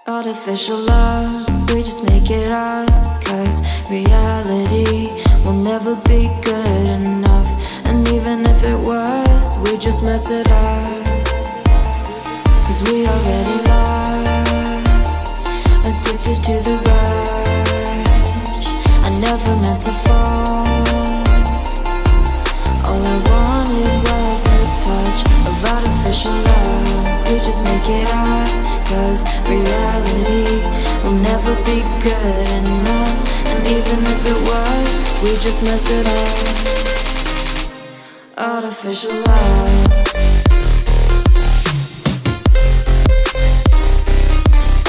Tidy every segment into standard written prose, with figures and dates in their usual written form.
Artificial love, we just make it up, 'cause reality will never be good enough. And even if it was, we just mess it up, 'cause we already lost, addicted to the rush. I never meant to fall. All I wanted was a touch of artificial love. We just make it up, 'cause reality will never be good enough. And even if it was, we just mess it up. Artificial love.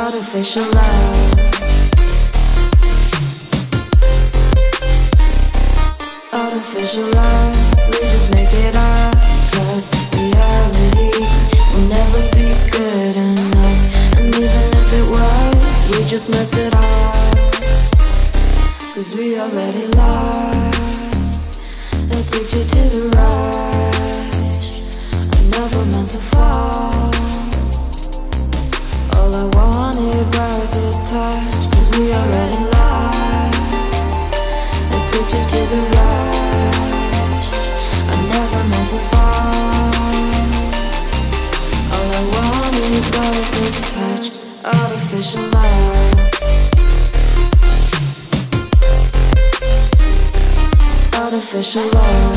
Artificial love. Artificial love. We just make it up, 'cause reality will never be good enough. And even if it was, we just mess it up, 'cause we already lost, addicted to the rush. I never meant to fall. All I wanted was a touch, 'cause we already lost, addicted to the rush. I never meant to fall. All I wanted was a touch, artificial love. Artificial love.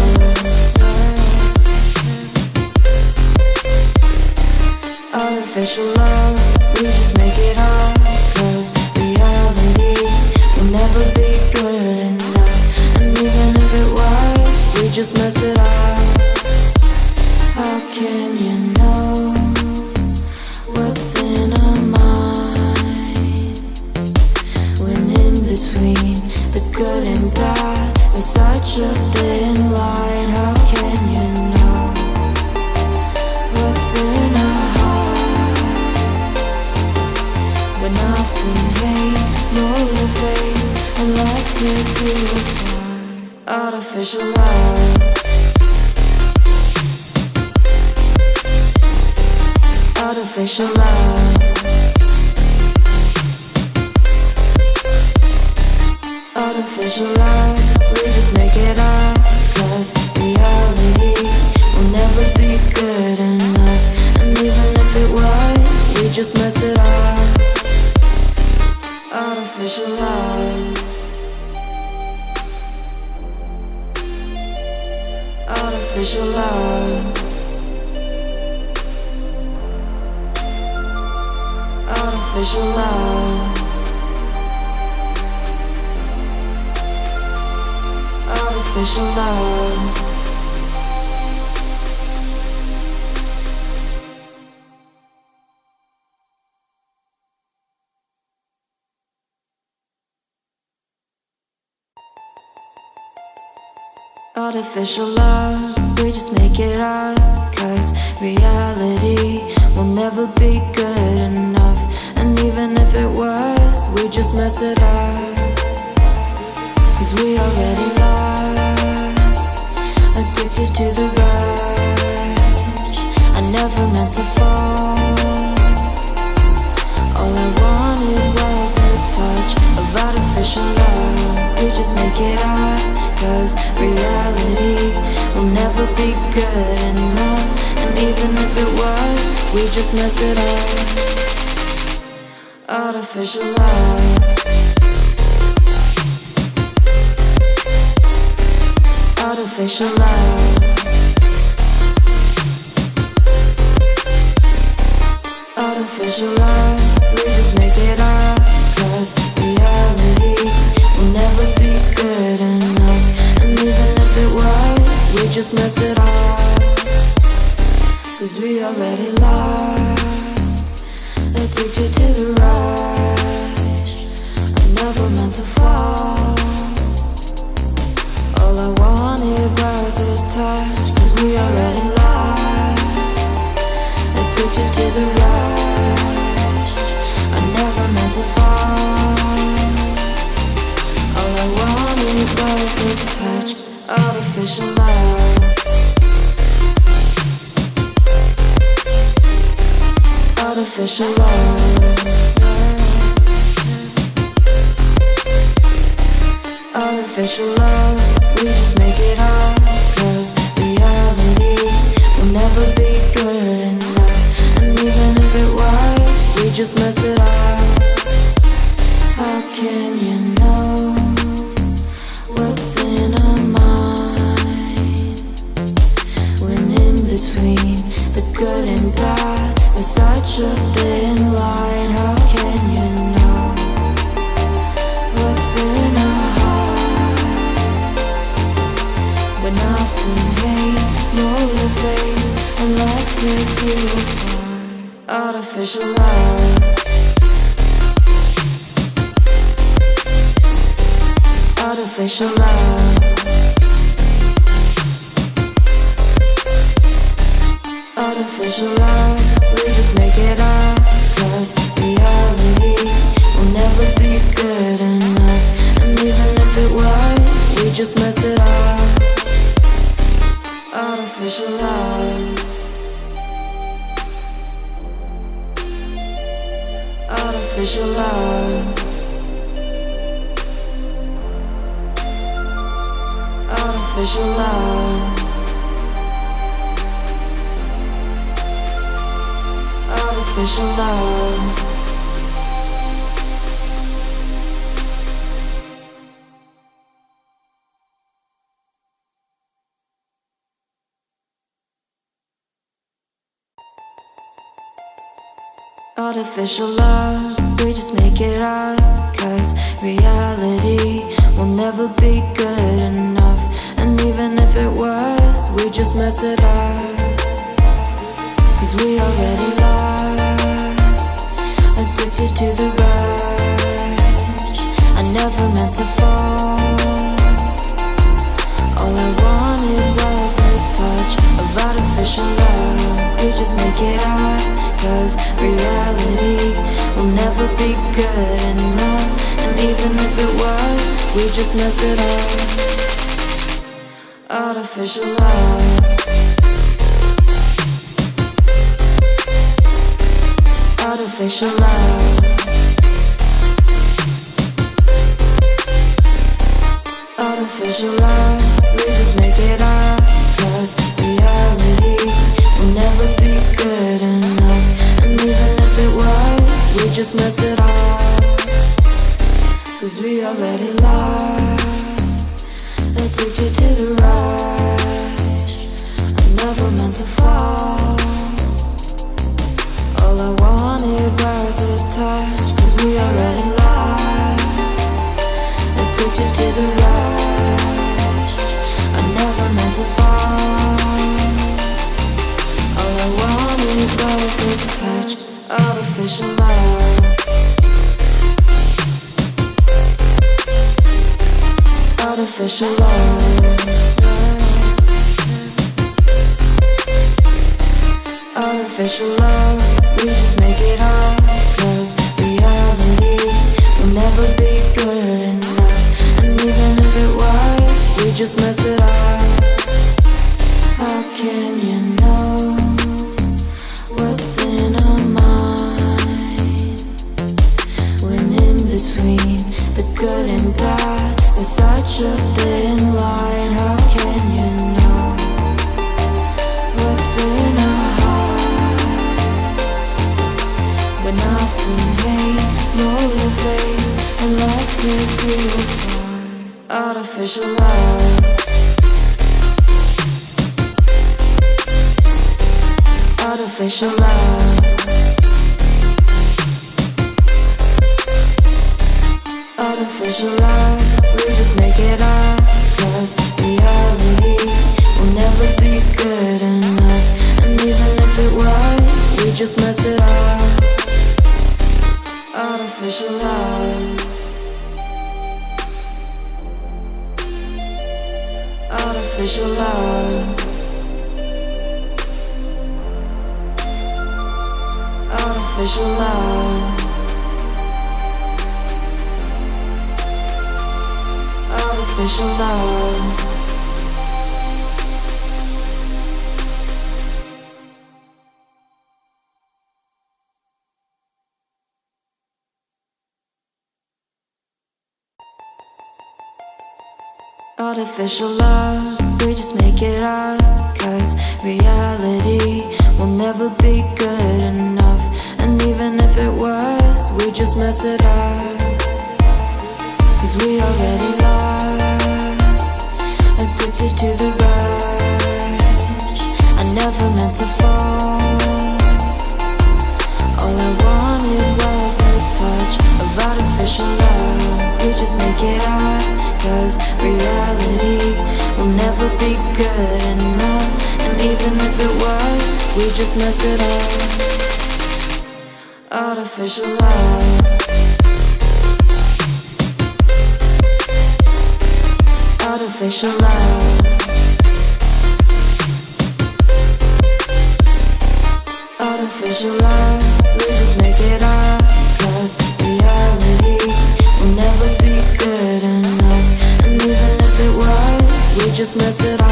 Artificial love. We just make it up, 'cause reality will never be good enough. And even if it was, we just mess it up. How can you know what's in our mind, when in between the good and bad there's such a thin line? How can you know what's in our heart, when often hate motivates and love tears you apart? Artificial love. Artificial love. Artificial love. We just make it up, 'cause reality will never be good enough. And even if it was, we just mess it up. Artificial love. Artificial love. Artificial love. Artificial love. Artificial love, we just make it up, 'cause reality will never be good enough. And even if it was, we just mess it up, 'cause we already lost, addicted to the rush. I never meant to fall. All I wanted was a touch of artificial love. We just make it up, 'cause reality will never be good enough. And even if it was, we just mess it up. Artificial love. Artificial love. Artificial love. We just make it up, 'cause reality will never be good enough. And even if it was, we just mess it up, 'cause we already lost, addicted to the rush. I never meant to fall. All I wanted was a touch, 'cause we already lost, addicted to the rush. I never meant to fall. All I wanted was a touch, artificial love. Artificial love. Artificial love, we just make it up. 'Cause reality will never be good enough. And even if it was, we just mess it up. How can you know what's in our mind? When in between the good and bad, there's such a thin line. How can you know what's in our heart? When often hate motivates and love tears you apart. Artificial love. Artificial love. Artificial love, we just make it up. 'Cause reality will never be good enough. And even if it was, we just mess it up. Artificial love. Artificial love. Artificial love. Artificial love. Artificial love, we just make it up. 'Cause reality will never be good enough. And even if it was, we just mess it up. 'Cause we already lost, addicted to the rush. I never meant to fall. All I wanted was a touch of artificial love. We just make it up. 'Cause reality will never be good enough. And even if it was, we just mess it up. Artificial love. Artificial love. Artificial love, we just make it up. 'Cause reality will never be good enough. And even if it was, we just mess it up. 'Cause we already lost, addicted to the rush. I never meant to fall. All I wanted was a touch. 'Cause we already lost, addicted to the rush. I never meant to fall. All I wanted was a touch. Artificial love. Artificial love. Artificial love, we just make it up. 'Cause reality will never be good enough. And even if it was, we just mess it up. How can you know what's in our mind? When in between the good and bad, there's such a thin line. How can you know what's in our heart? When often hate motivates and love tears you apart. Artificial love. Artificial love. Artificial love, we just make it up. 'Cause reality will never be good enough. And even if it was, we just mess it up. Artificial love. Artificial love. Artificial love. Artificial love. Artificial love, we just make it up. Cause reality will never be good enough. And even if it was, we just mess it up. Cause we already lost, addicted to the rush. I never meant to fall. All I wanted was a touch of artificial love. We just make it up. Cause reality will never be good enough. And even if it was, we just mess it up. Artificial love. Artificial love. Artificial love. We just make it up. Cause reality will never be good enough. And even if it was, we just mess it up.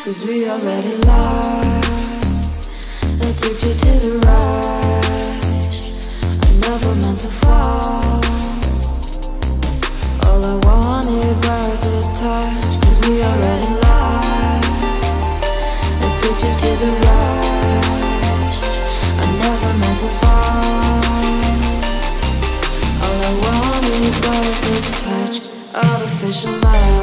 Cause we already lost, addicted to the rush. I never meant to fall. All I wanted was a touch. Cause we already lost, addicted to the rush. I never meant to fall. All I wanted was a touch, artificial love.